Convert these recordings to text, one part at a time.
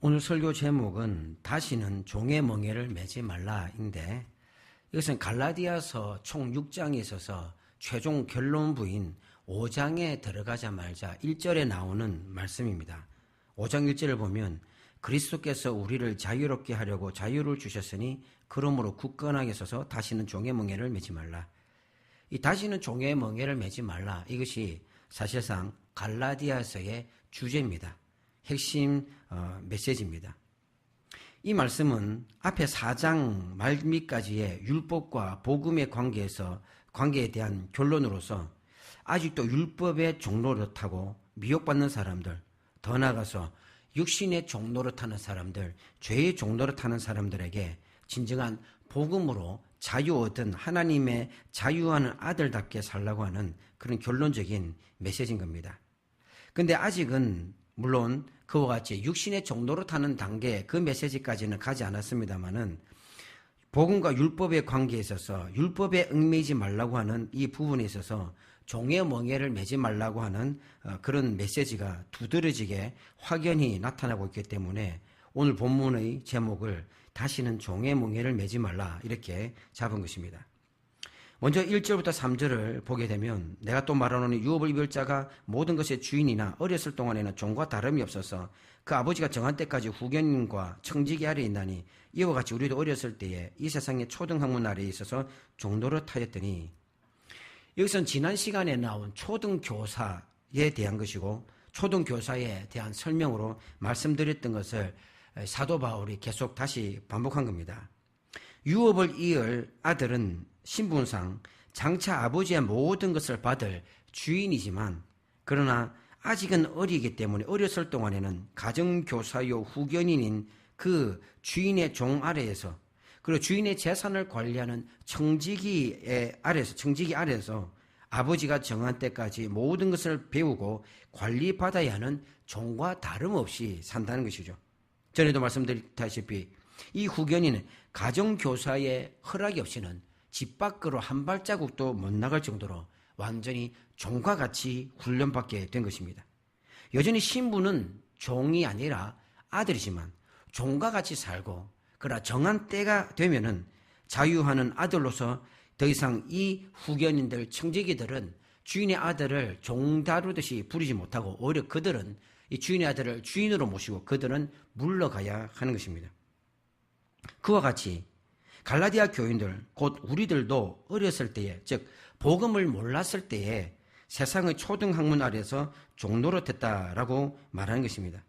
오늘 설교 제목은 다시는 종의 멍에를 매지 말라인데, 이것은 갈라디아서 총 6장에 있어서 최종 결론부인 5장에 들어가자마자 1절에 나오는 말씀입니다. 5장 1절을 보면 그리스도께서 우리를 자유롭게 하려고 자유를 주셨으니 그러므로 굳건하게 서서 다시는 종의 멍에를 매지 말라. 이 다시는 종의 멍에를 매지 말라, 이것이 사실상 갈라디아서의 주제입니다. 핵심 메시지입니다. 이 말씀은 앞에 4장 말미까지의 율법과 복음의 관계에 대한 결론으로서 아직도 율법의 종노릇하고 미혹받는 사람들, 더 나아가서 육신의 종노릇하는 사람들, 죄의 종노릇하는 사람들에게 진정한 복음으로 자유 얻은 하나님의 자유하는 아들답게 살라고 하는 그런 결론적인 메시지인 겁니다. 근데 아직은 물론 그와 같이 육신의 종노릇하는 단계, 그 메시지까지는 가지 않았습니다만은 복음과 율법의 관계에 있어서 율법에 얽매이지 말라고 하는 이 부분에 있어서 종의 멍에를 매지 말라고 하는 그런 메시지가 두드러지게 확연히 나타나고 있기 때문에 오늘 본문의 제목을 다시는 종의 멍에를 매지 말라, 이렇게 잡은 것입니다. 먼저 1절부터 3절을 보게 되면 내가 또 말하노니 유업을 입을 자가 모든 것의 주인이나 어렸을 동안에는 종과 다름이 없어서 그 아버지가 정한 때까지 후견인과 청지기 아래에 있나니 이와 같이 우리도 어렸을 때에 이 세상의 초등학문 아래에 있어서 종노릇하였더니, 여기서는 지난 시간에 나온 초등교사에 대한 것이고 초등교사에 대한 설명으로 말씀드렸던 것을 사도 바울이 계속 다시 반복한 겁니다. 유업을 이을 아들은 신분상 장차 아버지의 모든 것을 받을 주인이지만, 그러나 아직은 어리기 때문에 어렸을 동안에는 가정교사요 후견인인 그 주인의 종 아래에서, 그리고 주인의 재산을 관리하는 청지기 아래에서 아버지가 정한 때까지 모든 것을 배우고 관리받아야 하는 종과 다름없이 산다는 것이죠. 전에도 말씀드렸다시피 이 후견인은 가정교사의 허락이 없이는 집 밖으로 한 발자국도 못 나갈 정도로 완전히 종과 같이 훈련받게 된 것입니다. 여전히 신부는 종이 아니라 아들이지만 종과 같이 살고, 그러나 정한 때가 되면은 자유하는 아들로서 더 이상 이 후견인들, 청지기들은 주인의 아들을 종 다루듯이 부리지 못하고 오히려 그들은 이 주인의 아들을 주인으로 모시고 그들은 물러가야 하는 것입니다. 그와 같이 갈라디아 교인들, 곧 우리들도 어렸을 때에, 즉 복음을 몰랐을 때에 세상의 초등학문 아래에서 종노릇했다라고 말하는 것입니다.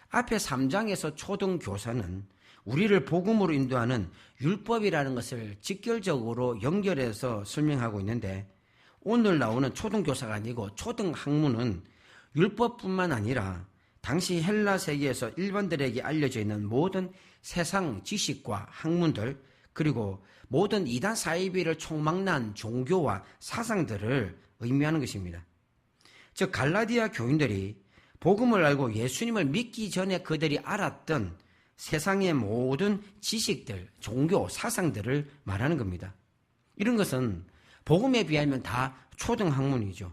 앞에 3장에서 초등교사는 우리를 복음으로 인도하는 율법이라는 것을 직결적으로 연결해서 설명하고 있는데, 오늘 나오는 초등교사가 아니고 초등학문은 율법뿐만 아니라 당시 헬라 세계에서 일반들에게 알려져 있는 모든 세상 지식과 학문들, 그리고 모든 이단 사이비를 총망라한 종교와 사상들을 의미하는 것입니다. 즉 갈라디아 교인들이 복음을 알고 예수님을 믿기 전에 그들이 알았던 세상의 모든 지식들, 종교, 사상들을 말하는 겁니다. 이런 것은 복음에 비하면 다 초등학문이죠.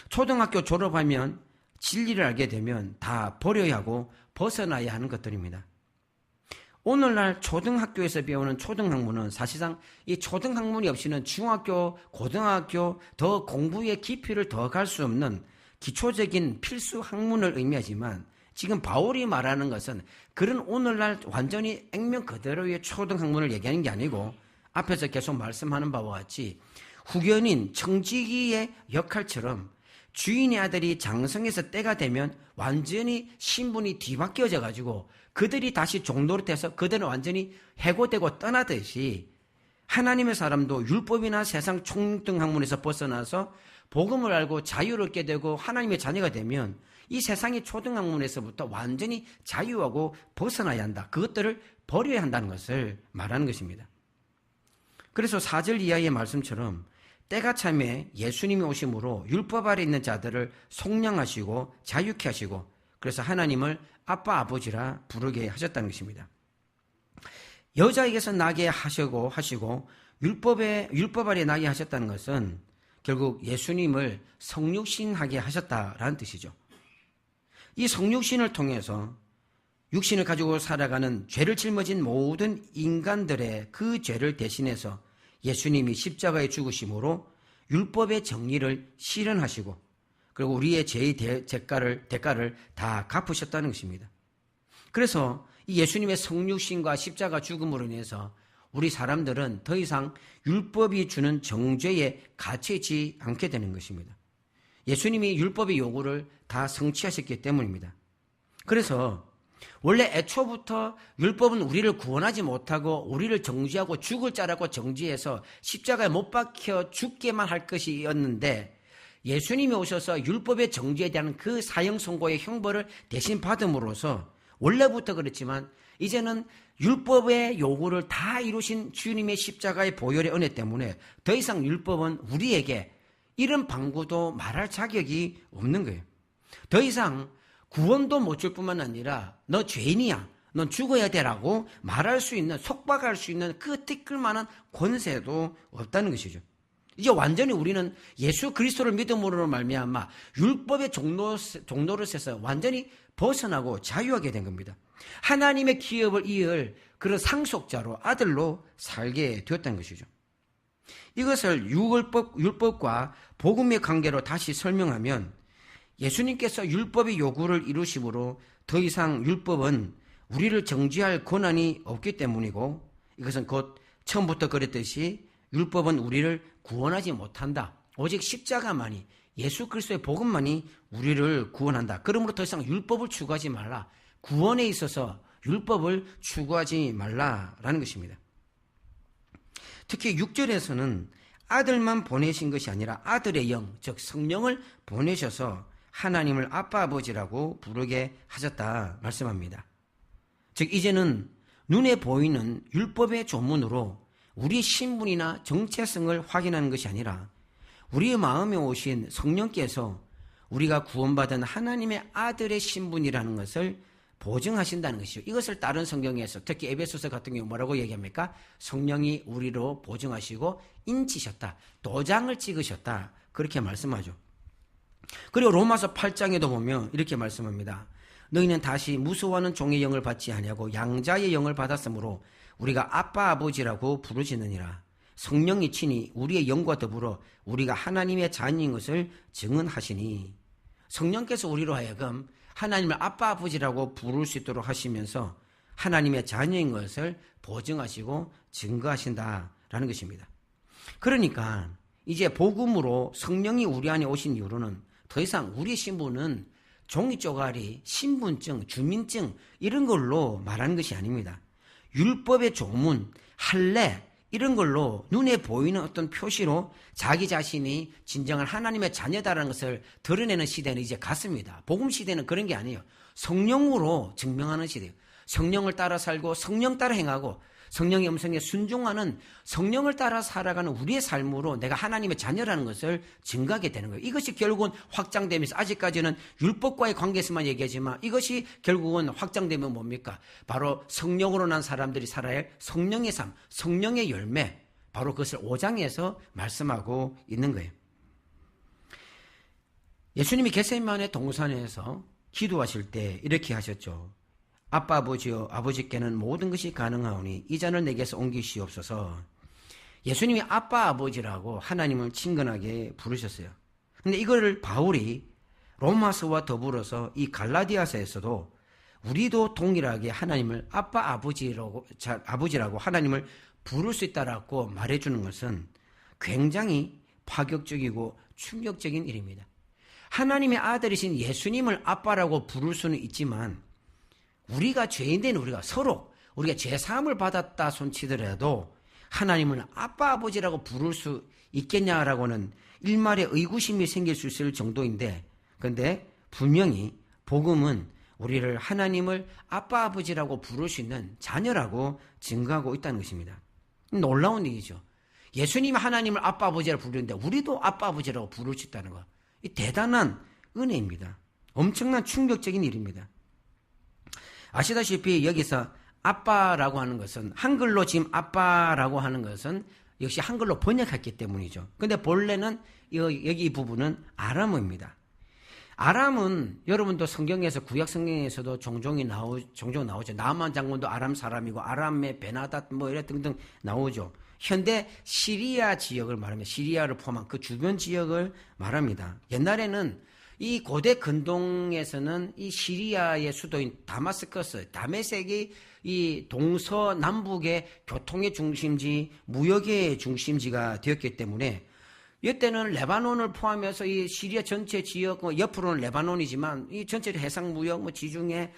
초등학교 졸업하면 진리를 알게 되면 다 버려야 하고 벗어나야 하는 것들입니다. 오늘날 초등학교에서 배우는 초등학문은 사실상 이 초등학문이 없이는 중학교, 고등학교 더 공부의 깊이를 더 갈 수 없는 기초적인 필수 학문을 의미하지만, 지금 바울이 말하는 것은 그런 오늘날 완전히 액면 그대로의 초등학문을 얘기하는 게 아니고 앞에서 계속 말씀하는 바와 같이 후견인, 청지기의 역할처럼 주인의 아들이 장성해서 때가 되면 완전히 신분이 뒤바뀌어져 가지고 그들이 다시 종노릇해서 그들은 완전히 해고되고 떠나듯이 하나님의 사람도 율법이나 세상 총등학문에서 벗어나서 복음을 알고 자유롭게 되고 하나님의 자녀가 되면 이 세상의 초등학문에서부터 완전히 자유하고 벗어나야 한다. 그것들을 버려야 한다는 것을 말하는 것입니다. 그래서 4절 이하의 말씀처럼 때가 참에 예수님이 오심으로 율법 아래 있는 자들을 속량하시고 자유케 하시고, 그래서 하나님을 아빠 아버지라 부르게 하셨다는 것입니다. 여자에게서 나게 하시고 율법 아래 나게 하셨다는 것은 결국 예수님을 성육신하게 하셨다라는 뜻이죠. 이 성육신을 통해서 육신을 가지고 살아가는 죄를 짊어진 모든 인간들의 그 죄를 대신해서 예수님이 십자가에 죽으심으로 율법의 정리를 실현하시고 그리고 우리의 죄의 대가를 다 갚으셨다는 것입니다. 그래서 이 예수님의 성육신과 십자가 죽음으로 인해서 우리 사람들은 더 이상 율법이 주는 정죄에 갇히지 않게 되는 것입니다. 예수님이 율법의 요구를 다 성취하셨기 때문입니다. 그래서 원래 애초부터 율법은 우리를 구원하지 못하고 우리를 정죄하고 죽을 자라고 정죄해서 십자가에 못 박혀 죽게만 할 것이었는데 예수님이 오셔서 율법의 정죄에 대한 그 사형 선고의 형벌을 대신 받음으로써 원래부터 그랬지만 이제는 율법의 요구를 다 이루신 주님의 십자가의 보혈의 은혜 때문에 더 이상 율법은 우리에게 이런 방구도 말할 자격이 없는 거예요. 더 이상 구원도 못 줄 뿐만 아니라 너 죄인이야, 넌 죽어야 되라고 말할 수 있는, 속박할 수 있는 그 티끌만한 권세도 없다는 것이죠. 이제 완전히 우리는 예수 그리스도를 믿음으로 말미암아 율법의 종노릇에서 완전히 벗어나고 자유하게 된 겁니다. 하나님의 기업을 이을 그런 상속자로 아들로 살게 되었다는 것이죠. 이것을 율법과 복음의 관계로 다시 설명하면 예수님께서 율법의 요구를 이루심으로 더 이상 율법은 우리를 정죄할 권한이 없기 때문이고 이것은 곧 처음부터 그랬듯이 율법은 우리를 구원하지 못한다. 오직 십자가만이 예수 그리스도의 복음만이 우리를 구원한다. 그러므로 더 이상 율법을 추구하지 말라. 구원에 있어서 율법을 추구하지 말라라는 것입니다. 특히 6절에서는 아들만 보내신 것이 아니라 아들의 영, 즉 성령을 보내셔서 하나님을 아빠 아버지라고 부르게 하셨다 말씀합니다. 즉 이제는 눈에 보이는 율법의 조문으로 우리 신분이나 정체성을 확인하는 것이 아니라 우리의 마음에 오신 성령께서 우리가 구원받은 하나님의 아들의 신분이라는 것을 보증하신다는 것이죠. 이것을 다른 성경에서 특히 에베소서 같은 경우 뭐라고 얘기합니까? 성령이 우리로 보증하시고 인치셨다. 도장을 찍으셨다. 그렇게 말씀하죠. 그리고 로마서 8장에도 보면 이렇게 말씀합니다. 너희는 다시 무서워하는 종의 영을 받지 아니하고 양자의 영을 받았으므로 우리가 아빠 아버지라고 부르시느니라. 성령이 친히 우리의 영과 더불어 우리가 하나님의 자녀인 것을 증언하시니 성령께서 우리로 하여금 하나님을 아빠 아버지라고 부를 수 있도록 하시면서 하나님의 자녀인 것을 보증하시고 증거하신다라는 것입니다. 그러니까 이제 복음으로 성령이 우리 안에 오신 이후로는 더 이상 우리의 신분은 종이 쪼가리, 신분증, 주민증 이런 걸로 말하는 것이 아닙니다. 율법의 조문, 할례 이런 걸로 눈에 보이는 어떤 표시로 자기 자신이 진정한 하나님의 자녀다라는 것을 드러내는 시대는 이제 갔습니다. 복음 시대는 그런 게 아니에요. 성령으로 증명하는 시대예요. 성령을 따라 살고 성령 따라 행하고 성령의 음성에 순종하는 성령을 따라 살아가는 우리의 삶으로 내가 하나님의 자녀라는 것을 증거하게 되는 거예요. 이것이 결국은 확장되면서 아직까지는 율법과의 관계에서만 얘기하지만 이것이 결국은 확장되면 뭡니까? 바로 성령으로 난 사람들이 살아야 할 성령의 삶, 성령의 열매, 바로 그것을 5장에서 말씀하고 있는 거예요. 예수님이 겟세마네 동산에서 기도하실 때 이렇게 하셨죠. 아빠 아버지여 아버지께는 모든 것이 가능하오니 이 잔을 내게서 옮기시옵소서. 예수님이 아빠 아버지라고 하나님을 친근하게 부르셨어요. 근데 이거를 바울이 로마서와 더불어서 이 갈라디아서에서도 우리도 동일하게 하나님을 아빠 아버지라고 하나님을 부를 수 있다라고 말해주는 것은 굉장히 파격적이고 충격적인 일입니다. 하나님의 아들이신 예수님을 아빠라고 부를 수는 있지만 우리가 죄인된 우리가 서로 우리가 죄사함을 받았다 손치더라도 하나님을 아빠 아버지라고 부를 수 있겠냐라고는 일말의 의구심이 생길 수 있을 정도인데 그런데 분명히 복음은 우리를 하나님을 아빠 아버지라고 부를 수 있는 자녀라고 증거하고 있다는 것입니다. 놀라운 얘기죠. 예수님이 하나님을 아빠 아버지라고 부르는데 우리도 아빠 아버지라고 부를 수 있다는 것. 이 대단한 은혜입니다. 엄청난 충격적인 일입니다. 아시다시피 여기서 아빠라고 하는 것은 한글로 지금 아빠라고 하는 것은 역시 한글로 번역했기 때문이죠. 근데 본래는 여기 이 부분은 아람어입니다. 아람은 여러분도 성경에서 구약 성경에서도 종종 나오죠. 나만 장군도 아람 사람이고 아람의 베나닷 뭐 이래 등등 나오죠. 현대 시리아 지역을 말하면 시리아를 포함한 그 주변 지역을 말합니다. 옛날에는 이 고대 근동에서는 이 시리아의 수도인 다마스커스, 다메섹이 이 동서남북의 교통의 중심지, 무역의 중심지가 되었기 때문에 이때는 레바논을 포함해서 이 시리아 전체 지역, 옆으로는 레바논이지만 이 전체 해상 무역, 지중해,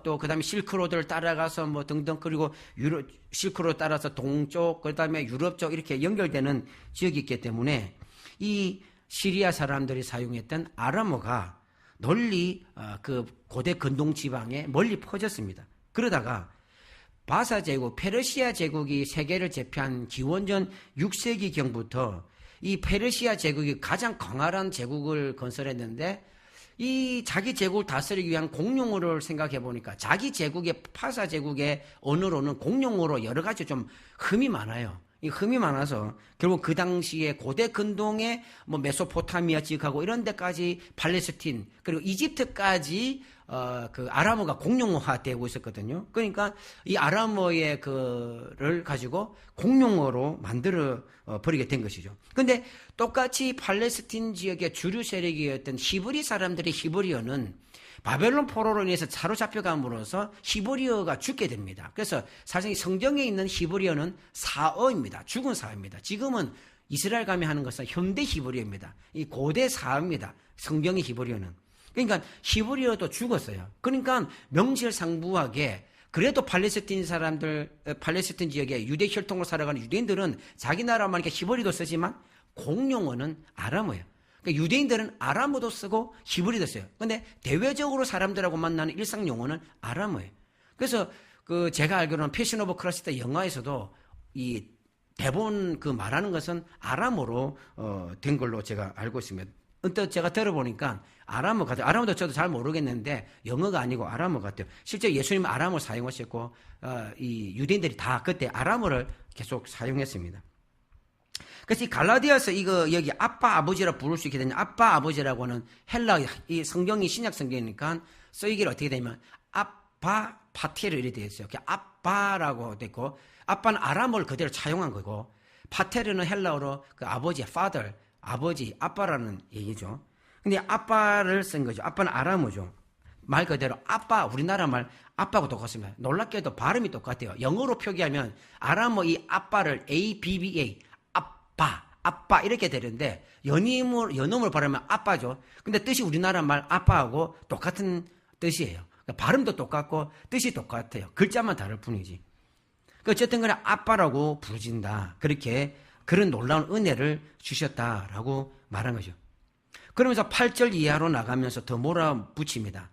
또 그다음에 실크로드를 따라가서 등등 그리고 유럽 실크로드 따라서 동쪽, 그다음에 유럽 쪽 이렇게 연결되는 지역이 있기 때문에 이 시리아 사람들이 사용했던 아람어가 널리 그 고대 근동 지방에 멀리 퍼졌습니다. 그러다가 바사 제국, 페르시아 제국이 세계를 제패한 기원전 6세기경부터 이 페르시아 제국이 가장 강활한 제국을 건설했는데 이 자기 제국을 다스리기 위한 공용어를 생각해 보니까 자기 제국의 파사 제국의 언어로는 공용어로 여러 가지 좀 흠이 많아요. 이 흠이 많아서 결국 그 당시에 고대 근동의 메소포타미아 지역하고 이런 데까지 팔레스틴 그리고 이집트까지 그 아람어가 공용어화되고 있었거든요. 그러니까 이 아람어의 그를 가지고 공용어로 만들어 버리게 된 것이죠. 근데 똑같이 팔레스틴 지역의 주류 세력이었던 히브리 사람들의 히브리어는 바벨론 포로로 인해서 사로잡혀감으로써 히브리어가 죽게 됩니다. 그래서 사실 성경에 있는 히브리어는 사어입니다. 죽은 사어입니다. 지금은 이스라엘 감이 하는 것은 현대 히브리어입니다. 이 고대 사어입니다. 성경의 히브리어는. 그러니까 히브리어도 죽었어요. 그러니까 명실상부하게 그래도 팔레스틴 지역에 유대 혈통으로 살아가는 유대인들은 자기 나라만 이렇게 히브리도 쓰지만 공용어는 아람어예요. 그러니까 유대인들은 아람어도 쓰고 히브리도 써요. 근데 대외적으로 사람들하고 만나는 일상 용어는 아람어예요. 그래서 그 제가 알기로는 패션 오브 크라이스트 영화에서도 이 대본 그 말하는 것은 아람어로 된 걸로 제가 알고 있습니다. 언뜻 제가 들어보니까 아람어 같아요. 아람어도 저도 잘 모르겠는데 영어가 아니고 아람어 같아요. 실제 예수님은 아람어 사용하셨고 이 유대인들이 다 그때 아람어를 계속 사용했습니다. 그래서 이 갈라디아서 이거 여기 아빠 아버지라 부를 수 있게 되냐? 아빠 아버지라고는 헬라 이 성경이 신약 성경이니까 쓰이기를 어떻게 되냐면 아빠 파테르 이렇게 되어 있어요. 아빠라고 됐고 아빠는 아람어를 그대로 차용한 거고 파테르는 헬라어로 그 아버지 father 아버지 아빠라는 얘기죠. 근데 아빠를 쓴 거죠. 아빠는 아람어죠. 말 그대로 아빠 우리나라 말 아빠하고 똑같습니다. 놀랍게도 발음이 똑같아요. 영어로 표기하면 아람어 이 아빠를 ABBA 아빠 이렇게 되는데 연음으로 발음하면 아빠죠. 근데 뜻이 우리나라 말 아빠하고 똑같은 뜻이에요. 그러니까 발음도 똑같고 뜻이 똑같아요. 글자만 다를 뿐이지. 어쨌든 간에 아빠라고 부르진다. 그렇게 그런 놀라운 은혜를 주셨다라고 말한 거죠. 그러면서 8절 이하로 나가면서 더 몰아붙입니다.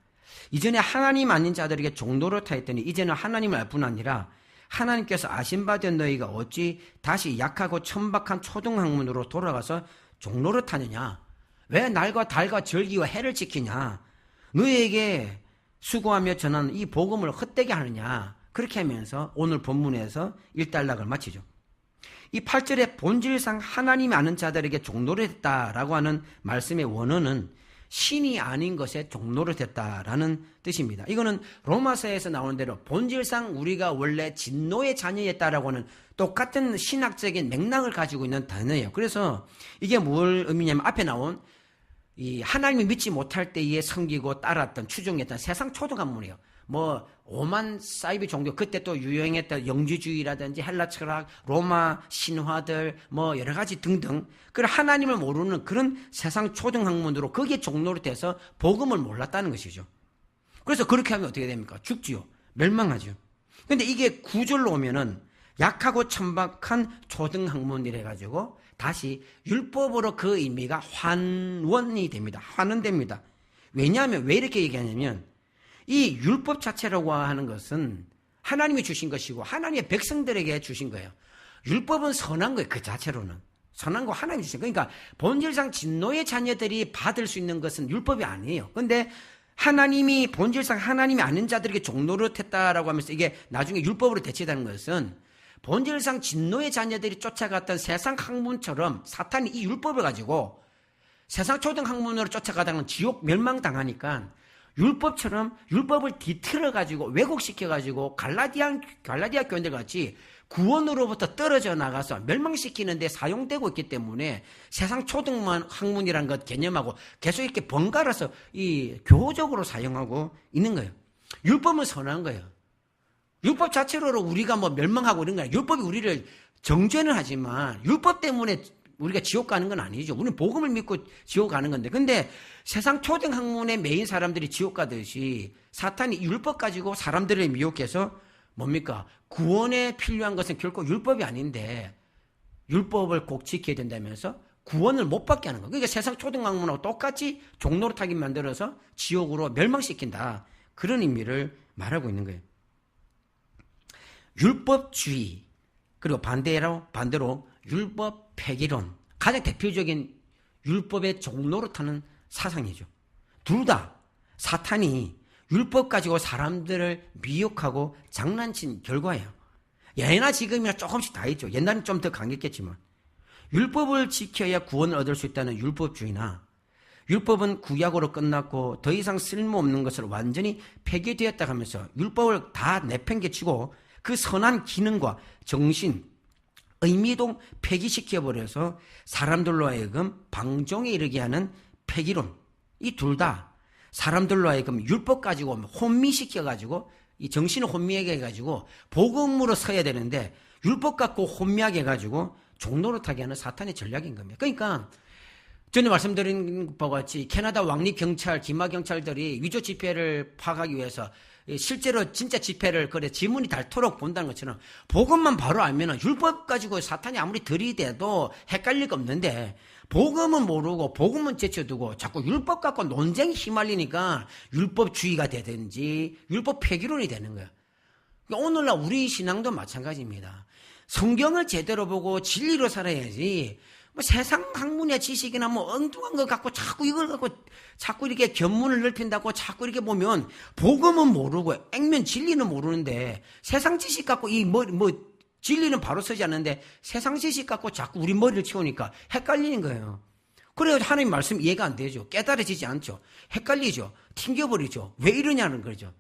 이전에 하나님 아닌 자들에게 종노릇 하였더니 이제는 하나님을 알 뿐 아니라 하나님께서 아신 바 된 너희가 어찌 다시 약하고 천박한 초등학문으로 돌아가서 종노릇 하느냐? 왜 날과 달과 절기와 해를 지키냐? 너희에게 수고하며 전하는 이 복음을 헛되게 하느냐? 그렇게 하면서 오늘 본문에서 일단락을 마치죠. 이 8절에 본질상 하나님이 아는 자들에게 종노릇했다라고 하는 말씀의 원어는 신이 아닌 것에 종노릇했다라는 뜻입니다. 이거는 로마서에서 나오는 대로 본질상 우리가 원래 진노의 자녀였다라고 하는 똑같은 신학적인 맥락을 가지고 있는 단어예요. 그래서 이게 뭘 의미냐면 앞에 나온 이 하나님을 믿지 못할 때에 섬기고 따랐던 추종했던 세상 초등학문이에요. 오만 사이비 종교 그때 또 유행했던 영지주의라든지 헬라 철학, 로마 신화들 여러 가지 등등 그 하나님을 모르는 그런 세상 초등학문으로 거기에 종노릇해서 복음을 몰랐다는 것이죠. 그래서 그렇게 하면 어떻게 됩니까? 죽지요. 멸망하죠. 근데 이게 구절로 오면은 약하고 천박한 초등학문이래 가지고 다시 율법으로 그 의미가 환원이 됩니다. 환원됩니다. 왜냐하면 왜 이렇게 얘기하냐면 이 율법 자체라고 하는 것은 하나님이 주신 것이고 하나님의 백성들에게 주신 거예요. 율법은 선한 거예요. 그 자체로는. 선한 거 하나님이 주신 거예요. 그러니까 본질상 진노의 자녀들이 받을 수 있는 것은 율법이 아니에요. 그런데 하나님이 본질상 하나님이 아는 자들에게 종노릇했다라고 하면서 이게 나중에 율법으로 대체되는 것은 본질상 진노의 자녀들이 쫓아갔던 세상 학문처럼 사탄이 이 율법을 가지고 세상 초등 학문으로 쫓아가다가는 지옥 멸망당하니까 율법처럼 율법을 뒤틀어가지고 왜곡시켜가지고 갈라디아 교인들 같이 구원으로부터 떨어져 나가서 멸망시키는 데 사용되고 있기 때문에 세상 초등만 학문이라는 것 개념하고 계속 이렇게 번갈아서 이 교조적으로 사용하고 있는 거예요. 율법은 선한 거예요. 율법 자체로 우리가 뭐 멸망하고 이런 거야. 율법이 우리를 정죄는 하지만 율법 때문에 우리가 지옥 가는 건 아니죠. 우리는 복음을 믿고 지옥 가는 건데. 근데 세상 초등 학문에 매인 사람들이 지옥 가듯이 사탄이 율법 가지고 사람들을 미혹해서 뭡니까? 구원에 필요한 것은 결코 율법이 아닌데 율법을 꼭 지켜야 된다면서 구원을 못 받게 하는 거예요. 그러니까 세상 초등 학문하고 똑같이 종노릇하게 만들어서 지옥으로 멸망시킨다. 그런 의미를 말하고 있는 거예요. 율법주의 그리고 반대로 율법 폐기론, 가장 대표적인 율법의 종노릇하는 사상이죠. 둘 다 사탄이 율법 가지고 사람들을 미혹하고 장난친 결과예요. 예나 지금이나 조금씩 다 있죠. 옛날엔 좀 더 강했겠지만 율법을 지켜야 구원을 얻을 수 있다는 율법주의나 율법은 구약으로 끝났고 더 이상 쓸모없는 것으로 완전히 폐기되었다 하면서 율법을 다 내팽개치고 그 선한 기능과 정신, 의미도 폐기시켜버려서 사람들로 하여금 방종에 이르게 하는 폐기론. 이 둘 다 사람들로 하여금 율법 가지고 혼미시켜가지고 이 정신을 혼미하게 해가지고 복음으로 서야 되는데 율법 갖고 혼미하게 해가지고 종노릇하게 하는 사탄의 전략인 겁니다. 그러니까 전에 말씀드린 바와 같이 캐나다 왕립경찰, 기마경찰들이 위조 집회를 파악하기 위해서 실제로 진짜 집회를 그래 지문이 닳도록 본다는 것처럼 복음만 바로 알면은 율법 가지고 사탄이 아무리 들이대도 헷갈릴 거 없는데 복음은 모르고 복음은 제쳐두고 자꾸 율법 갖고 논쟁이 휘말리니까 율법주의가 되든지 율법 폐기론이 되는 거예요. 그러니까 오늘날 우리 신앙도 마찬가지입니다. 성경을 제대로 보고 진리로 살아야지 뭐 세상 학문의 지식이나 뭐 엉뚱한 거 갖고 자꾸 이걸 갖고 자꾸 이렇게 견문을 넓힌다고 자꾸 이렇게 보면 복음은 모르고 액면 진리는 모르는데 세상 지식 갖고 이 뭐 진리는 바로 서지 않는데 세상 지식 갖고 자꾸 우리 머리를 채우니까 헷갈리는 거예요. 그래서 하나님 말씀 이해가 안 되죠. 깨달아지지 않죠. 헷갈리죠. 튕겨버리죠. 왜 이러냐는 거죠.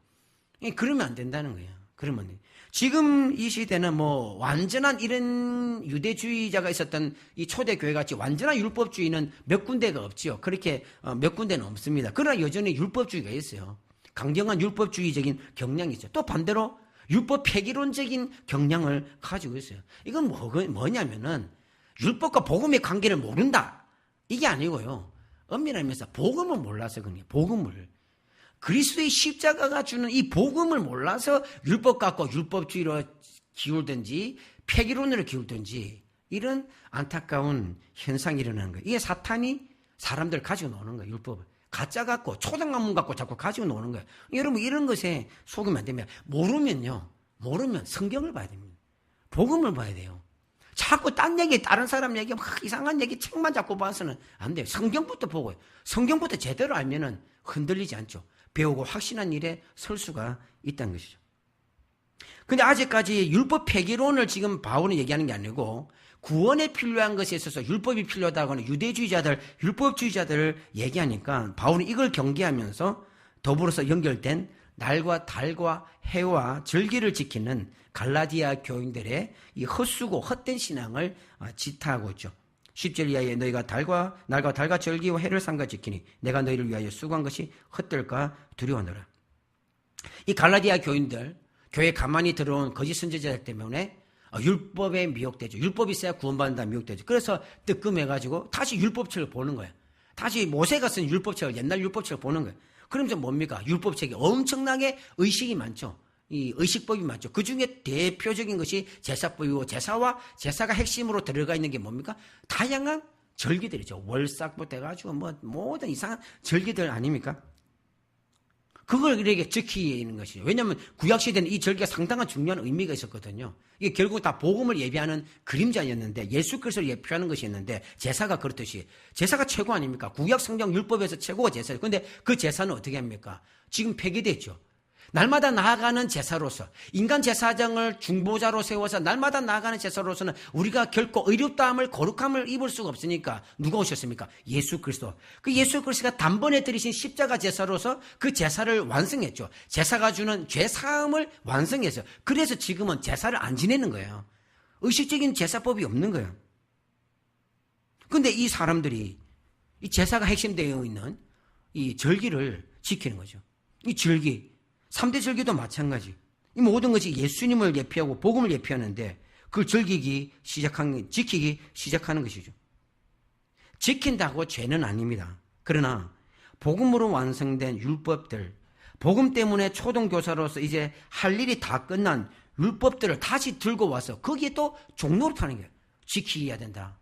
그러면 안 된다는 거예요. 그러면 지금 이 시대는 뭐 완전한 이런 유대주의자가 있었던 이 초대교회 같이 완전한 율법주의는 몇 군데가 없지요. 그렇게 몇 군데는 없습니다. 그러나 여전히 율법주의가 있어요. 강경한 율법주의적인 경향이 있어요. 또 반대로 율법 폐기론적인 경향을 가지고 있어요. 이건 뭐냐면은 율법과 복음의 관계를 모른다. 이게 아니고요. 엄밀히 말해서 복음을 몰라서 그냥 복음을. 그리스도의 십자가가 주는 이 복음을 몰라서 율법 갖고 율법주의로 기울든지 폐기론으로 기울든지 이런 안타까운 현상이 일어나는 거예요. 이게 사탄이 사람들 가지고 노는 거예요. 율법을. 가짜 갖고 초등학문 갖고 자꾸 가지고 노는 거예요. 여러분 이런 것에 속으면 안 됩니다. 모르면 성경을 봐야 됩니다. 복음을 봐야 돼요. 자꾸 딴 얘기 다른 사람 얘기 막 이상한 얘기 책만 자꾸 봐서는 안 돼요. 성경부터 보고요. 성경부터 제대로 알면은 흔들리지 않죠. 배우고 확신한 일에 설 수가 있다는 것이죠. 근데 아직까지 율법 폐기론을 지금 바울은 얘기하는 게 아니고 구원에 필요한 것에 있어서 율법이 필요하다고 하는 유대주의자들, 율법주의자들을 얘기하니까 바울은 이걸 경계하면서 더불어서 연결된 날과 달과 해와 절기를 지키는 갈라디아 교인들의 이 헛수고 헛된 신앙을 지탄하고 있죠. 10절 이하에 너희가 날과 달과 절기와 해를 삼가 지키니 내가 너희를 위하여 수고한 것이 헛될까 두려워하노라. 이 갈라디아 교인들, 교회에 가만히 들어온 거짓 선지자들 때문에 율법에 미혹되죠. 율법이 있어야 구원받는다 미혹되죠. 그래서 뜨끔해가지고 다시 율법책을 보는 거예요. 다시 모세가 쓴 율법책을 옛날 율법책을 보는 거예요. 그러면서 뭡니까? 율법책에 엄청나게 의식이 많죠. 이 의식법이 많죠. 그 중에 대표적인 것이 제사법이고 제사가 핵심으로 들어가 있는 게 뭡니까? 다양한 절기들이죠. 월삭부터 해가지고 뭐 모든 이상한 절기들 아닙니까? 그걸 이렇게 지키는 것이죠. 왜냐하면 구약시대는 이 절기가 상당한 중요한 의미가 있었거든요. 이게 결국 다 복음을 예비하는 그림자였는데 예수 그리스도를 예표하는 것이었는데 제사가 그렇듯이 제사가 최고 아닙니까? 구약 성경 율법에서 최고가 제사예요. 그런데 그 제사는 어떻게 합니까? 지금 폐기됐죠. 날마다 나아가는 제사로서, 인간 제사장을 중보자로 세워서 날마다 나아가는 제사로서는 우리가 결코 의롭다함을, 거룩함을 입을 수가 없으니까 누가 오셨습니까? 예수 그리스도. 그 예수 그리스도가 단번에 드리신 십자가 제사로서 그 제사를 완성했죠. 제사가 주는 죄사함을 완성해서. 그래서 지금은 제사를 안 지내는 거예요. 의식적인 제사법이 없는 거예요. 근데 이 사람들이 이 제사가 핵심되어 있는 이 절기를 지키는 거죠. 이 절기, 3대 절기도 마찬가지. 이 모든 것이 예수님을 예표하고 복음을 예표하는데 그걸 지키기 시작하는 것이죠. 지킨다고 죄는 아닙니다. 그러나 복음으로 완성된 율법들, 복음 때문에 초등교사로서 이제 할 일이 다 끝난 율법들을 다시 들고 와서 거기에 또 종노릇하는 거예요. 지켜야 된다,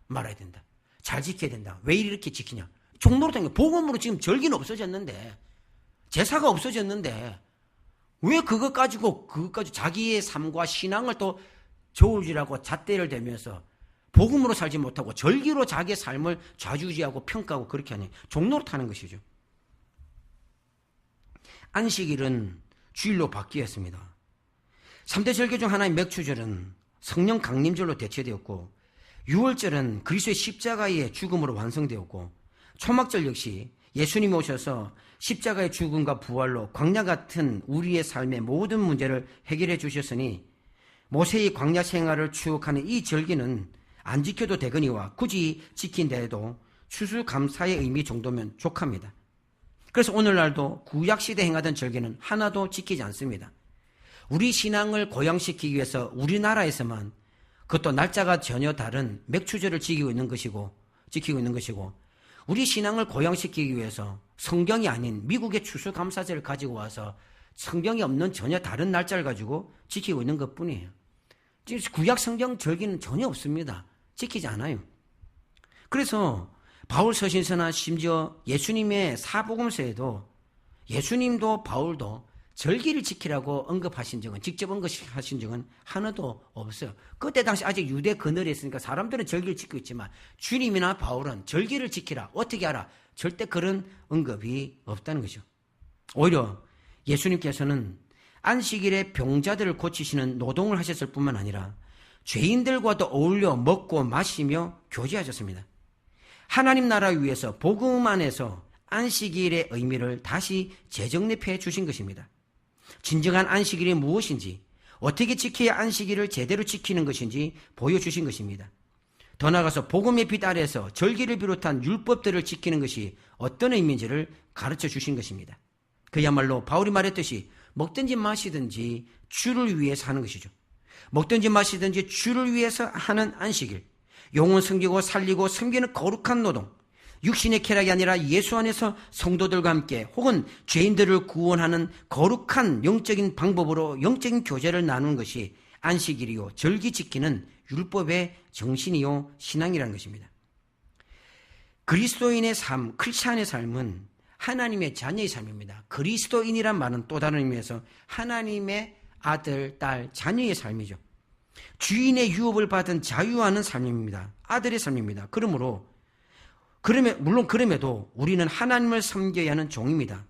말아야 된다, 잘 지켜야 된다. 왜 이렇게 지키냐? 종노릇하는 거예요. 복음으로 지금 절기는 없어졌는데, 제사가 없어졌는데 왜 그것 가지고 자기의 삶과 신앙을 또 저울질하고 잣대를 대면서 복음으로 살지 못하고 절기로 자기의 삶을 좌지우지하고 평가하고 그렇게 하니? 종노릇하는 것이죠. 안식일은 주일로 바뀌었습니다. 3대 절기 중 하나인 맥추절은 성령 강림절로 대체되었고, 유월절은 그리스도의 십자가의 죽음으로 완성되었고, 초막절 역시 예수님이 오셔서 십자가의 죽음과 부활로 광야 같은 우리의 삶의 모든 문제를 해결해 주셨으니 모세의 광야 생활을 추억하는 이 절기는 안 지켜도 되거니와 굳이 지킨데도 추수감사의 의미 정도면 족합니다. 그래서 오늘날도 구약시대에 행하던 절기는 하나도 지키지 않습니다. 우리 신앙을 고양시키기 위해서 우리나라에서만, 그것도 날짜가 전혀 다른 맥추절을 지키고 있는 것이고 우리 신앙을 고양시키기 위해서 성경이 아닌 미국의 추수감사절을 가지고 와서 성경이 없는 전혀 다른 날짜를 가지고 지키고 있는 것뿐이에요. 지금 구약 성경 절기는 전혀 없습니다. 지키지 않아요. 그래서 바울 서신서나 심지어 예수님의 사복음서에도 예수님도 바울도 절기를 지키라고 언급하신 적은, 직접 언급하신 적은 하나도 없어요. 그때 당시 아직 유대 근원에 있으니까 사람들은 절기를 지키고 있지만 주님이나 바울은 절기를 지키라, 어떻게 하라, 절대 그런 언급이 없다는 거죠. 오히려 예수님께서는 안식일에 병자들을 고치시는 노동을 하셨을 뿐만 아니라 죄인들과도 어울려 먹고 마시며 교제하셨습니다. 하나님 나라를 위해서 복음 안에서 안식일의 의미를 다시 재정립해 주신 것입니다. 진정한 안식일이 무엇인지, 어떻게 지켜야 안식일을 제대로 지키는 것인지 보여주신 것입니다. 더 나아가서 복음의 빛 아래에서 절기를 비롯한 율법들을 지키는 것이 어떤 의미인지를 가르쳐 주신 것입니다. 그야말로 바울이 말했듯이 먹든지 마시든지 주를 위해서 하는 것이죠. 먹든지 마시든지 주를 위해서 하는 안식일, 영혼 섬기고 살리고 섬기는 거룩한 노동, 육신의 쾌락이 아니라 예수 안에서 성도들과 함께 혹은 죄인들을 구원하는 거룩한 영적인 방법으로 영적인 교제를 나누는 것이 안식일이요 절기 지키는 율법의 정신이요 신앙이라는 것입니다. 그리스도인의 삶, 크리스찬의 삶은 하나님의 자녀의 삶입니다. 그리스도인이란 말은 또 다른 의미에서 하나님의 아들, 딸, 자녀의 삶이죠. 주인의 유업을 받은 자유하는 삶입니다. 아들의 삶입니다. 그럼에도 우리는 하나님을 섬겨야 하는 종입니다.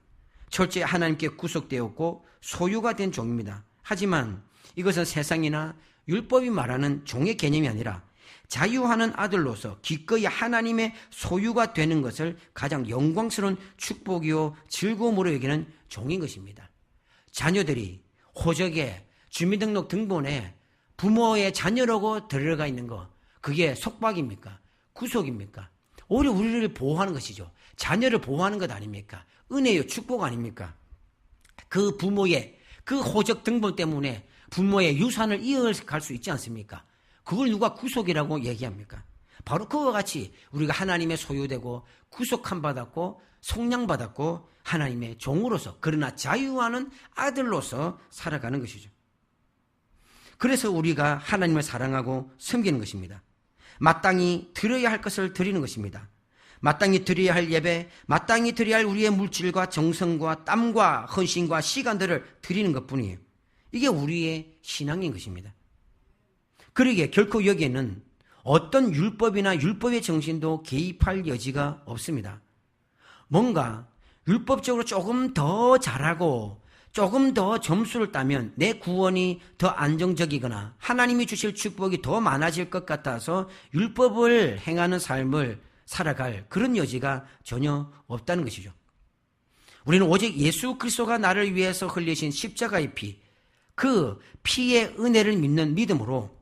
철저히 하나님께 구속되었고 소유가 된 종입니다. 하지만 이것은 세상이나 율법이 말하는 종의 개념이 아니라 자유하는 아들로서 기꺼이 하나님의 소유가 되는 것을 가장 영광스러운 축복이요 즐거움으로 여기는 종인 것입니다. 자녀들이 호적에 주민등록 등본에 부모의 자녀라고 들어가 있는 거, 그게 속박입니까? 구속입니까? 오히려 우리를 보호하는 것이죠. 자녀를 보호하는 것 아닙니까? 은혜요, 축복 아닙니까? 그 부모의 그 호적 등본 때문에 부모의 유산을 이어갈 수 있지 않습니까? 그걸 누가 구속이라고 얘기합니까? 바로 그와 같이 우리가 하나님의 소유되고 구속함 받았고 속량받았고 하나님의 종으로서, 그러나 자유하는 아들로서 살아가는 것이죠. 그래서 우리가 하나님을 사랑하고 섬기는 것입니다. 마땅히 드려야 할 것을 드리는 것입니다. 마땅히 드려야 할 예배, 마땅히 드려야 할 우리의 물질과 정성과 땀과 헌신과 시간들을 드리는 것뿐이에요. 이게 우리의 신앙인 것입니다. 그러기에 결코 여기에는 어떤 율법이나 율법의 정신도 개입할 여지가 없습니다. 뭔가 율법적으로 조금 더 잘하고 조금 더 점수를 따면 내 구원이 더 안정적이거나 하나님이 주실 축복이 더 많아질 것 같아서 율법을 행하는 삶을 살아갈 그런 여지가 전혀 없다는 것이죠. 우리는 오직 예수 그리스도가 나를 위해서 흘리신 십자가의 피, 그 피의 은혜를 믿는 믿음으로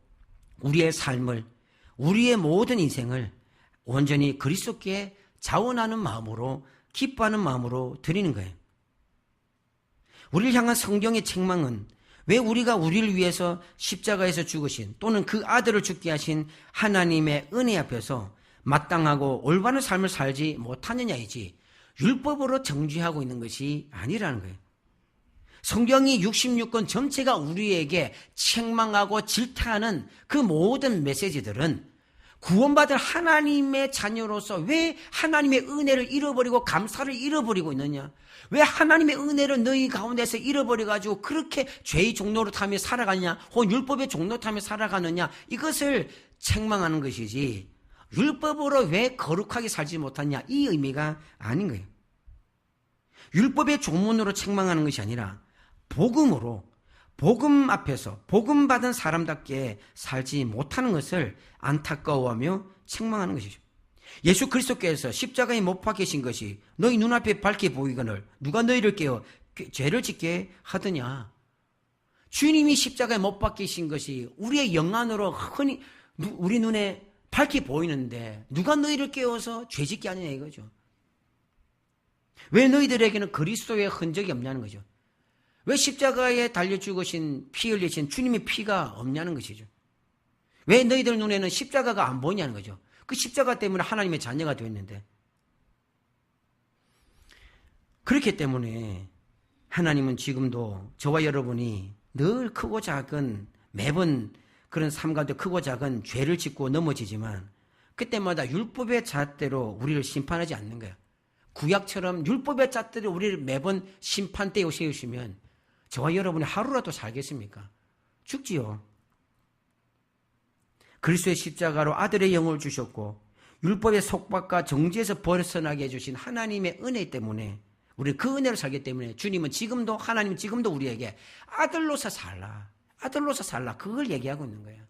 우리의 삶을, 우리의 모든 인생을 온전히 그리스도께 자원하는 마음으로, 기뻐하는 마음으로 드리는 거예요. 우리를 향한 성경의 책망은 왜 우리가 우리를 위해서 십자가에서 죽으신 또는 그 아들을 죽게 하신 하나님의 은혜 앞에서 마땅하고 올바른 삶을 살지 못하느냐이지 율법으로 정죄하고 있는 것이 아니라는 거예요. 성경이 66권 전체가 우리에게 책망하고 질타하는 그 모든 메시지들은 구원받을 하나님의 자녀로서 왜 하나님의 은혜를 잃어버리고 감사를 잃어버리고 있느냐? 왜 하나님의 은혜를 너희 가운데서 잃어버려가지고 그렇게 죄의 종로로 타며 살아가냐? 혹은 율법의 종로 타며 살아가느냐? 이것을 책망하는 것이지 율법으로 왜 거룩하게 살지 못하냐? 이 의미가 아닌 거예요. 율법의 종문으로 책망하는 것이 아니라 복음으로, 복음 앞에서 복음 받은 사람답게 살지 못하는 것을 안타까워하며 책망하는 것이죠. 예수 그리스도께서 십자가에 못 박히신 것이 너희 눈앞에 밝게 보이거늘 누가 너희를 깨어 죄를 짓게 하더냐. 주님이 십자가에 못 박히신 것이 우리의 영안으로 흔히 우리 눈에 밝게 보이는데 누가 너희를 깨워서 죄 짓게 하느냐 이거죠. 왜 너희들에게는 그리스도의 흔적이 없냐는 거죠. 왜 십자가에 달려 죽으신 피 흘리신 주님의 피가 없냐는 것이죠. 왜 너희들 눈에는 십자가가 안 보이냐는 거죠. 그 십자가 때문에 하나님의 자녀가 되었는데. 그렇기 때문에 하나님은 지금도 저와 여러분이 늘 크고 작은 매번 그런 삶 가운데 크고 작은 죄를 짓고 넘어지지만 그때마다 율법의 잣대로 우리를 심판하지 않는 거예요. 구약처럼 율법의 잣대로 우리를 매번 심판대에 세우시면 저와 여러분이 하루라도 살겠습니까? 죽지요. 그리스도의 십자가로 아들의 영을 주셨고 율법의 속박과 정죄에서 벗어나게 해주신 하나님의 은혜 때문에 우리 그 은혜로 살기 때문에 주님은 지금도 하나님은 지금도 우리에게 아들로서 살라. 아들로서 살라. 그걸 얘기하고 있는 거예요.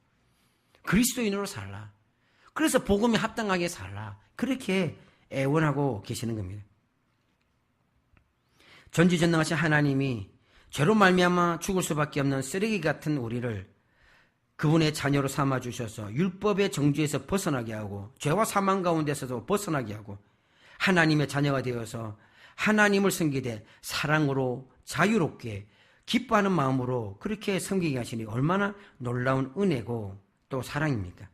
그리스도인으로 살라. 그래서 복음에 합당하게 살라. 그렇게 애원하고 계시는 겁니다. 전지전능하신 하나님이 죄로 말미암아 죽을 수밖에 없는 쓰레기 같은 우리를 그분의 자녀로 삼아주셔서 율법의 정죄에서 벗어나게 하고 죄와 사망 가운데서도 벗어나게 하고 하나님의 자녀가 되어서 하나님을 섬기되 사랑으로 자유롭게 기뻐하는 마음으로 그렇게 섬기게 하시니 얼마나 놀라운 은혜고 또 사랑입니까?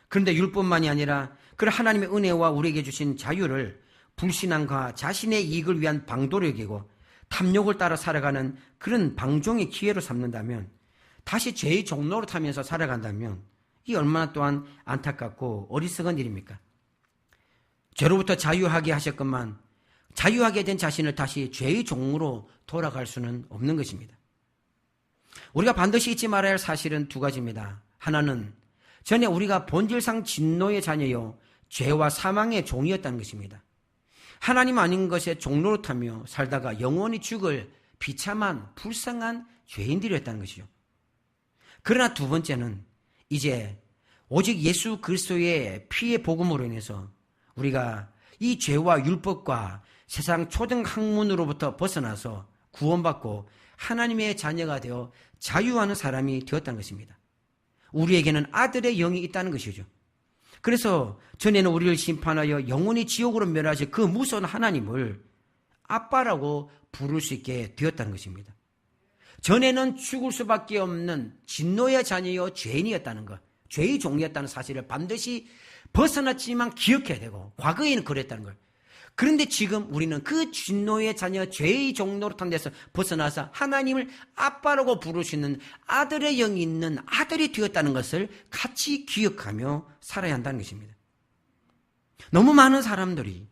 그런데 율법만이 아니라 그 하나님의 은혜와 우리에게 주신 자유를 불신앙과 자신의 이익을 위한 방도력이고 탐욕을 따라 살아가는 그런 방종의 기회로 삼는다면 다시 죄의 종로로 타면서 살아간다면 이 얼마나 또한 안타깝고 어리석은 일입니까? 죄로부터 자유하게 하셨건만 자유하게 된 자신을 다시 죄의 종으로 돌아갈 수는 없는 것입니다. 우리가 반드시 잊지 말아야 할 사실은 두 가지입니다. 하나는 전에 우리가 본질상 진노의 자녀요 죄와 사망의 종이었다는 것입니다. 하나님 아닌 것에 종로로 타며 살다가 영원히 죽을 비참한 불쌍한 죄인들이었다는 것이죠. 그러나 두 번째는 이제 오직 예수 그리스도의 피의 복음으로 인해서 우리가 이 죄와 율법과 세상 초등 학문으로부터 벗어나서 구원받고 하나님의 자녀가 되어 자유하는 사람이 되었다는 것입니다. 우리에게는 아들의 영이 있다는 것이죠. 그래서 전에는 우리를 심판하여 영원히 지옥으로 멸하실 그 무서운 하나님을 아빠라고 부를 수 있게 되었다는 것입니다. 전에는 죽을 수밖에 없는 진노의 자녀여 죄인이었다는 것, 죄의 종이었다는 사실을 반드시 벗어났지만 기억해야 되고 과거에는 그랬다는 걸. 그런데 지금 우리는 그 진노의 자녀 죄의 종로로 탄 데서 벗어나서 하나님을 아빠라고 부르시는 아들의 영이 있는 아들이 되었다는 것을 같이 기억하며 살아야 한다는 것입니다. 너무 많은 사람들이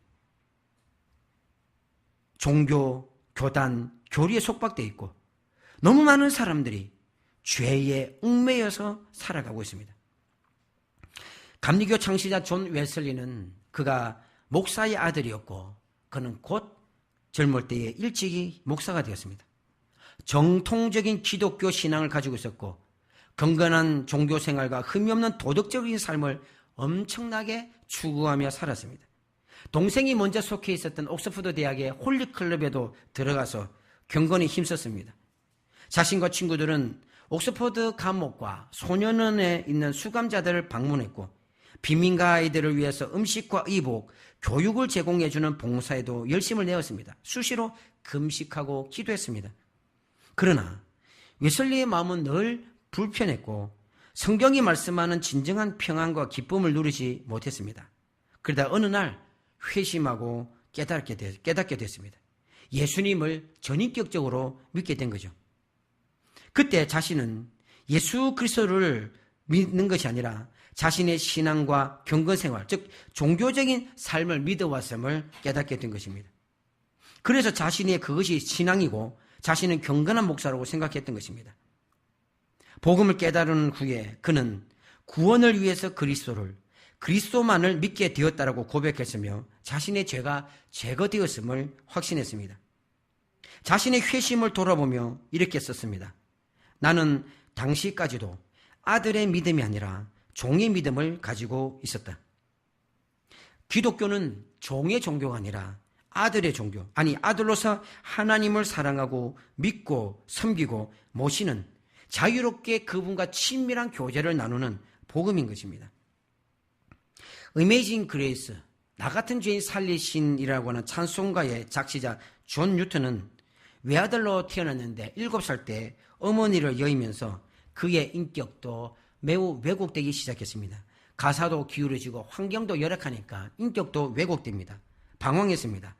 종교, 교단, 교리에 속박되어 있고 너무 많은 사람들이 죄에 얽매여서 살아가고 있습니다. 감리교 창시자 존 웨슬리는 그가 목사의 아들이었고 그는 곧 젊을 때에 일찍이 목사가 되었습니다. 정통적인 기독교 신앙을 가지고 있었고 건강한 종교 생활과 흠이 없는 도덕적인 삶을 엄청나게 추구하며 살았습니다. 동생이 먼저 속해 있었던 옥스퍼드 대학의 홀리클럽에도 들어가서 경건에 힘썼습니다. 자신과 친구들은 옥스퍼드 감옥과 소년원에 있는 수감자들을 방문했고 빈민가 아이들을 위해서 음식과 의복, 교육을 제공해주는 봉사에도 열심을 내었습니다. 수시로 금식하고 기도했습니다. 그러나 웨슬리의 마음은 늘 불편했고 성경이 말씀하는 진정한 평안과 기쁨을 누리지 못했습니다. 그러다 어느 날 회심하고 깨닫게 됐습니다. 예수님을 전인격적으로 믿게 된 거죠. 그때 자신은 예수 그리스도를 믿는 것이 아니라 자신의 신앙과 경건생활, 즉 종교적인 삶을 믿어왔음을 깨닫게 된 것입니다. 그래서 자신의 그것이 신앙이고 자신은 경건한 목사라고 생각했던 것입니다. 복음을 깨달은 후에 그는 구원을 위해서 그리스도만을 믿게 되었다라고 고백했으며 자신의 죄가 제거되었음을 확신했습니다. 자신의 회심을 돌아보며 이렇게 썼습니다. 나는 당시까지도 아들의 믿음이 아니라 종의 믿음을 가지고 있었다. 기독교는 종의 종교가 아니라 아들의 종교, 아들로서 하나님을 사랑하고 믿고 섬기고 모시는 자유롭게 그분과 친밀한 교제를 나누는 복음인 것입니다. 어메이징 그레이스, 나 같은 죄인 살리신이라고 하는 찬송가의 작시자 존 뉴턴은 외아들로 태어났는데 7살 때 어머니를 여의면서 그의 인격도 매우 왜곡되기 시작했습니다. 가사도 기울어지고 환경도 열악하니까 인격도 왜곡됩니다. 방황했습니다.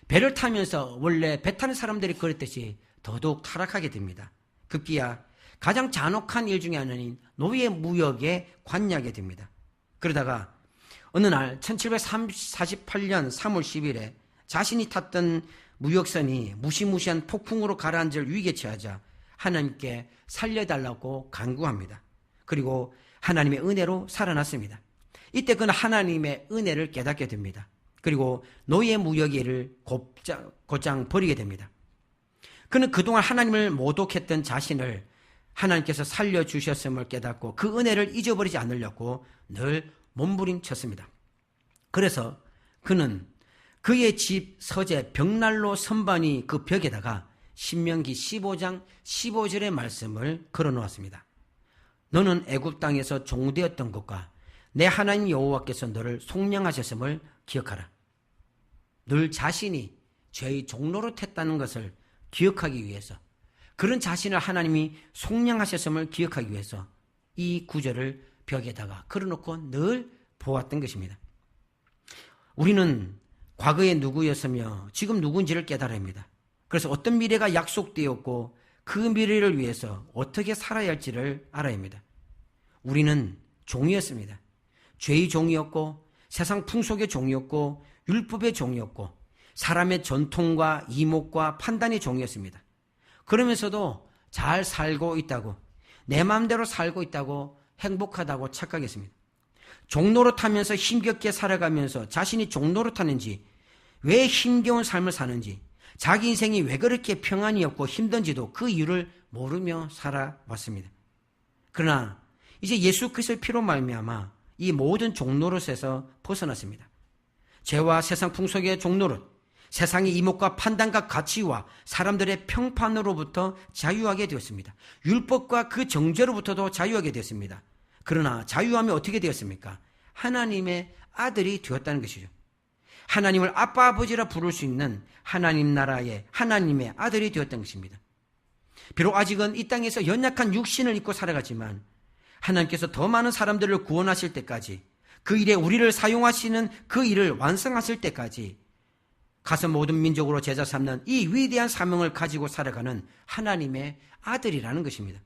배를 타면서 원래 배 타는 사람들이 그랬듯이 더더욱 타락하게 됩니다. 급기야 가장 잔혹한 일 중에 하나인 노예 무역에 관여하게 됩니다. 그러다가 어느 날 1748년 3월 10일에 자신이 탔던 무역선이 무시무시한 폭풍으로 가라앉을 위기에 처하자 하나님께 살려달라고 간구합니다. 그리고 하나님의 은혜로 살아났습니다. 이때 그는 하나님의 은혜를 깨닫게 됩니다. 그리고 노예 무역의 일을 곧장 버리게 됩니다. 그는 그동안 하나님을 모독했던 자신을 하나님께서 살려주셨음을 깨닫고 그 은혜를 잊어버리지 않으려고 늘 몸부림쳤습니다. 그래서 그는 그의 집 서재 벽난로 선반이 그 벽에다가 신명기 15장 15절의 말씀을 걸어놓았습니다. 너는 애굽 땅에서 종되었던 것과 내 하나님 여호와께서 너를 속량하셨음을 기억하라. 늘 자신이 죄의 종노릇했다는 것을 기억하기 위해서, 그런 자신을 하나님이 속량하셨음을 기억하기 위해서 이 구절을 벽에다가 걸어놓고 늘 보았던 것입니다. 우리는 과거에 누구였으며 지금 누군지를 깨달아야 합니다. 그래서 어떤 미래가 약속되었고 그 미래를 위해서 어떻게 살아야 할지를 알아야 합니다. 우리는 종이었습니다. 죄의 종이었고 세상 풍속의 종이었고 율법의 종이었고 사람의 전통과 이목과 판단의 종이었습니다. 그러면서도 잘 살고 있다고, 내 마음대로 살고 있다고, 행복하다고 착각했습니다. 종노릇하면서 힘겹게 살아가면서 자신이 종노릇하는지, 왜 힘겨운 삶을 사는지, 자기 인생이 왜 그렇게 평안이 없고 힘든지도 그 이유를 모르며 살아왔습니다. 그러나 이제 예수 그리스도의 피로 말미암아 이 모든 종노릇에서 벗어났습니다. 죄와 세상 풍속의 종노릇, 세상의 이목과 판단과 가치와 사람들의 평판으로부터 자유하게 되었습니다. 율법과 그 정죄로부터도 자유하게 되었습니다. 그러나 자유함이 어떻게 되었습니까? 하나님의 아들이 되었다는 것이죠. 하나님을 아빠 아버지라 부를 수 있는 하나님 나라의 하나님의 아들이 되었던 것입니다. 비록 아직은 이 땅에서 연약한 육신을 입고 살아가지만 하나님께서 더 많은 사람들을 구원하실 때까지, 그 일에 우리를 사용하시는 그 일을 완성하실 때까지 가서 모든 민족으로 제자 삼는 이 위대한 사명을 가지고 살아가는 하나님의 아들이라는 것입니다.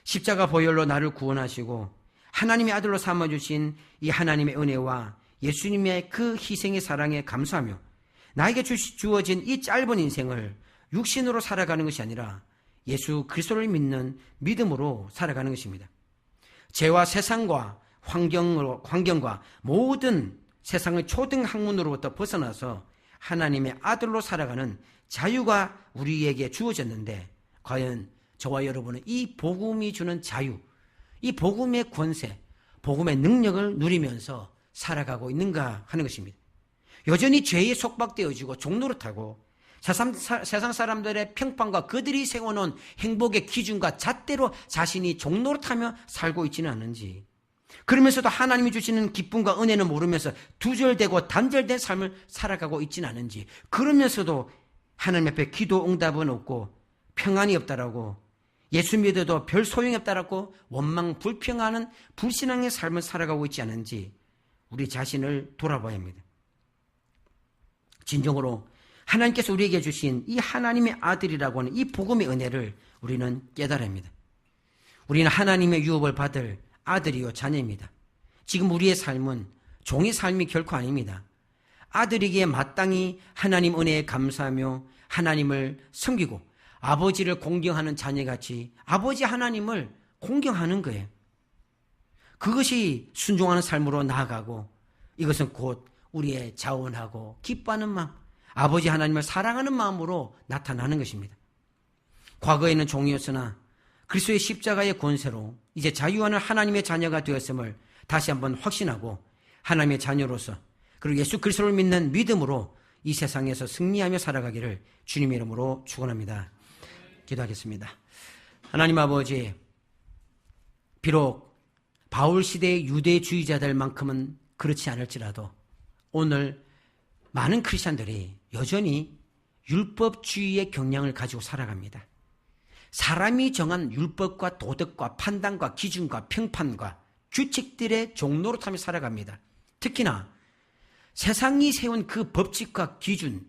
십자가 보혈로 나를 구원하시고 하나님의 아들로 삼아주신 이 하나님의 은혜와 예수님의 그 희생의 사랑에 감사하며 나에게 주어진 이 짧은 인생을 육신으로 살아가는 것이 아니라 예수 그리스도를 믿는 믿음으로 살아가는 것입니다. 죄와 세상과 환경과 모든 세상의 초등 학문으로부터 벗어나서 하나님의 아들로 살아가는 자유가 우리에게 주어졌는데 과연 저와 여러분은 이 복음이 주는 자유, 이 복음의 권세, 복음의 능력을 누리면서 살아가고 있는가 하는 것입니다. 여전히 죄에 속박되어지고 종노릇하고 세상 사람들의 평판과 그들이 세워놓은 행복의 기준과 잣대로 자신이 종노릇하며 살고 있지는 않은지, 그러면서도 하나님이 주시는 기쁨과 은혜는 모르면서 두절되고 단절된 삶을 살아가고 있지는 않은지, 그러면서도 하나님 앞에 기도 응답은 없고 평안이 없다라고, 예수 믿어도 별 소용이 없다라고 원망 불평하는 불신앙의 삶을 살아가고 있지 않은지 우리 자신을 돌아봐야 합니다. 진정으로 하나님께서 우리에게 주신 이 하나님의 아들이라고 하는 이 복음의 은혜를 우리는 깨달아야 합니다. 우리는 하나님의 유업을 받을 아들이요 자녀입니다. 지금 우리의 삶은 종의 삶이 결코 아닙니다. 아들이기에 마땅히 하나님 은혜에 감사하며 하나님을 섬기고 아버지를 공경하는 자녀같이 아버지 하나님을 공경하는 거예요. 그것이 순종하는 삶으로 나아가고, 이것은 곧 우리의 자원하고 기뻐하는 마음, 아버지 하나님을 사랑하는 마음으로 나타나는 것입니다. 과거에는 종이었으나 그리스도의 십자가의 권세로 이제 자유하는 하나님의 자녀가 되었음을 다시 한번 확신하고 하나님의 자녀로서, 그리고 예수 그리스도를 믿는 믿음으로 이 세상에서 승리하며 살아가기를 주님의 이름으로 축원합니다. 기도하겠습니다. 하나님 아버지, 비록 바울 시대의 유대주의자들만큼은 그렇지 않을지라도 오늘 많은 크리스찬들이 여전히 율법주의의 경향을 가지고 살아갑니다. 사람이 정한 율법과 도덕과 판단과 기준과 평판과 규칙들의 종노릇하며 살아갑니다. 특히나 세상이 세운 그 법칙과 기준,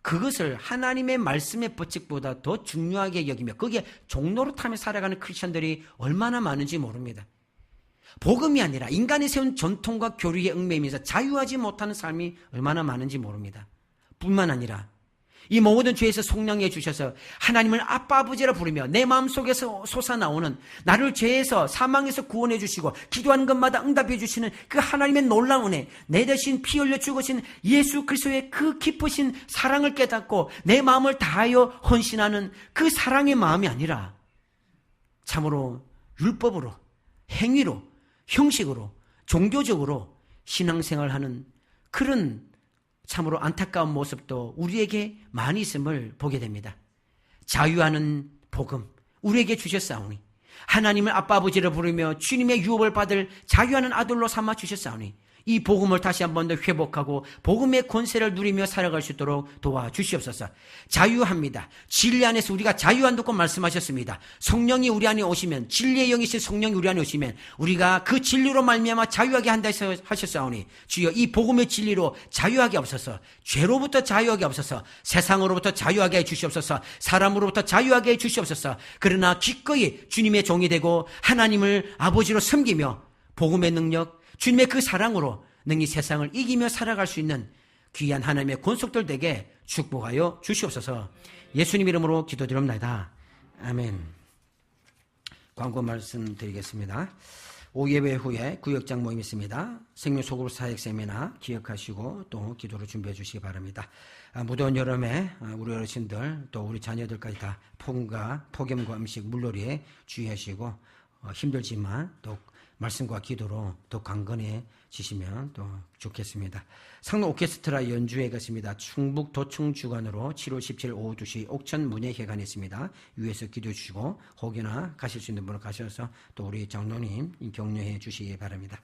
그것을 하나님의 말씀의 법칙보다 더 중요하게 여기며 거기에 종노릇하며 살아가는 크리스천들이 얼마나 많은지 모릅니다. 복음이 아니라 인간이 세운 전통과 교리에 얽매이면서 자유하지 못하는 삶이 얼마나 많은지 모릅니다. 뿐만 아니라 이 모든 죄에서 속량해 주셔서 하나님을 아빠 아버지라 부르며 내 마음속에서 솟아나오는 나를 죄에서 사망에서 구원해 주시고 기도하는 것마다 응답해 주시는 그 하나님의 놀라운 은혜, 내 대신 피 흘려 죽으신 예수 그리스도의 그 깊으신 사랑을 깨닫고 내 마음을 다하여 헌신하는 그 사랑의 마음이 아니라 참으로 율법으로, 행위로, 형식으로, 종교적으로 신앙생활하는 그런 참으로 안타까운 모습도 우리에게 많이 있음을 보게 됩니다. 자유하는 복음 우리에게 주셨사오니, 하나님을 아빠 아버지를 부르며 주님의 유업을 받을 자유하는 아들로 삼아 주셨사오니, 이 복음을 다시 한 번 더 회복하고 복음의 권세를 누리며 살아갈 수 있도록 도와주시옵소서. 자유합니다. 진리 안에서 우리가 자유한다고 말씀하셨습니다. 성령이 우리 안에 오시면, 진리의 영이신 성령이 우리 안에 오시면 우리가 그 진리로 말미암아 자유하게 한다 하셨사오니, 주여 이 복음의 진리로 자유하게 없어서, 죄로부터 자유하게 없어서, 세상으로부터 자유하게 해 주시옵소서, 사람으로부터 자유하게 해 주시옵소서. 그러나 기꺼이 주님의 종이 되고 하나님을 아버지로 섬기며 복음의 능력, 주님의 그 사랑으로 능히 세상을 이기며 살아갈 수 있는 귀한 하나님의 권속들 되게 축복하여 주시옵소서. 예수님 이름으로 기도드립니다. 아멘. 광고 말씀드리겠습니다. 오예배 후에 구역장 모임 있습니다. 생명 소그룹 사역 세미나 기억하시고 또 기도로 준비해 주시기 바랍니다. 무더운 여름에 우리 어르신들 또 우리 자녀들까지 다 폭염과 음식 물놀이에 주의하시고 힘들지만 또 말씀과 기도로 더 강건해지시면 또 좋겠습니다. 상로 오케스트라 연주회 같습니다. 충북 도청 주관으로 7월 17일 오후 2시 옥천 문예회관에 있습니다. 위에서 기도해 주시고 혹여나 가실 수 있는 분은 가셔서 또 우리 장로님 격려해 주시기 바랍니다.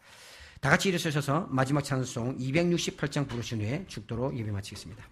다 같이 일어서셔서 마지막 찬송 268장 부르신 후에 축도로 예배 마치겠습니다.